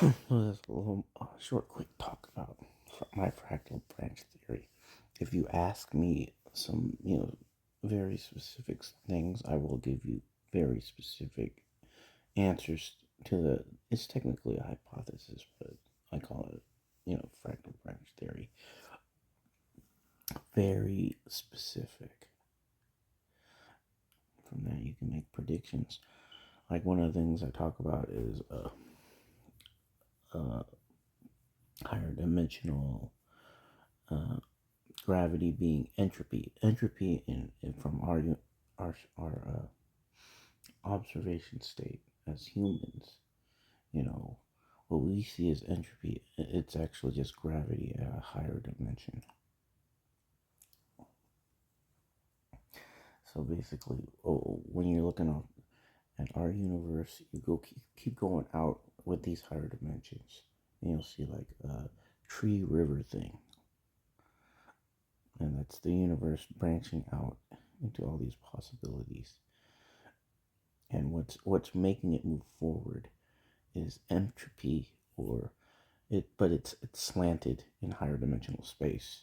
Well, that's a little short, quick talk about my fractal branch theory. If you ask me some, very specific things, I will give you very specific answers to the. It's technically a hypothesis, but I call it, fractal branch theory. Very specific. From that, you can make predictions. Like one of the things I talk about is higher dimensional uh, gravity being entropy. Entropy from our observation state as humans, you know, what we see as entropy, it's actually just gravity at a higher dimension. So basically, when you're looking at our universe, you keep going out with these higher dimensions, and you'll see like a tree river thing, and that's the universe branching out into all these possibilities. And what's making it move forward is entropy, or but it's slanted in higher dimensional space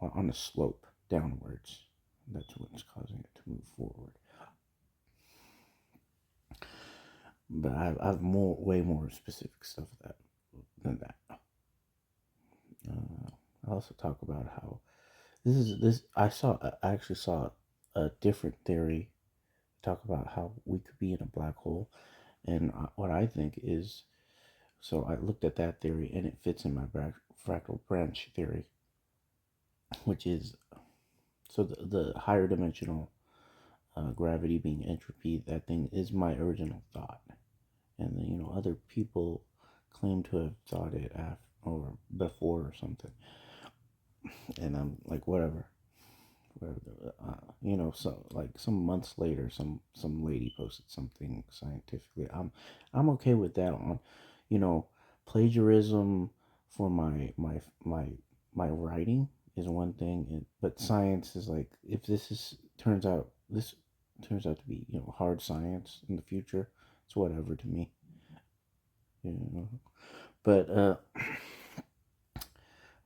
on a slope downwards. That's what's causing it to move forward. But I've way more specific stuff than that. I also talk about how this. I actually saw a different theory talk about how we could be in a black hole, and what I think is, so I looked at that theory and it fits in my fractal branch theory, which is, so the higher dimensional gravity being entropy, that thing is my original thought, and then, other people claim to have thought it after or before or something, and I'm like, whatever. So like some months later, some lady posted something scientifically. I'm okay with that. On, you know, plagiarism for my writing is one thing, but science is like, if this turns out to be, hard science in the future, it's whatever to me. You know, but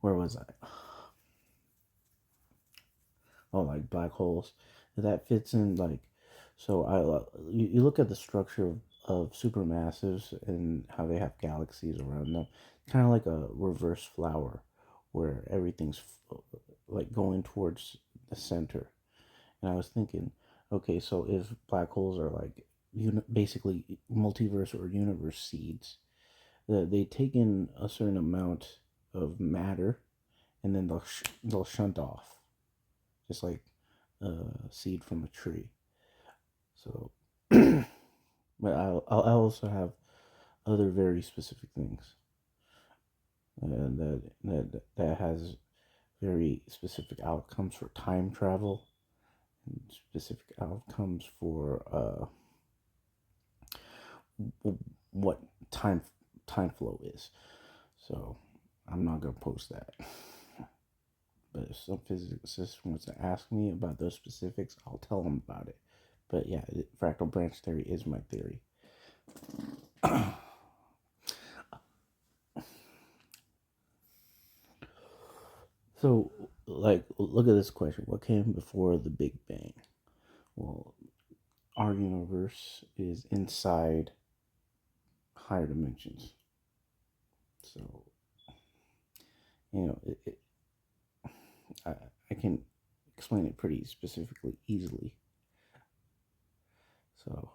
where was I? Oh, like black holes. That fits in, like, so you look at the structure of supermassives and how they have galaxies around them. Kind of like a reverse flower, where everything's like going towards the center. And I was thinking, okay, so if black holes are like basically multiverse or universe seeds, they take in a certain amount of matter, and then they'll shunt off, just like a seed from a tree. So, but I also have other very specific things, that has very specific outcomes for time travel, and specific outcomes for what time flow is. So I'm not gonna post that. But if some physicist wants to ask me about those specifics, I'll tell them about it. But yeah, fractal branch theory is my theory. So, like, look at this question: what came before the Big Bang? Well, our universe is inside higher dimensions. So, you know, I, I can explain it pretty specifically, easily. So,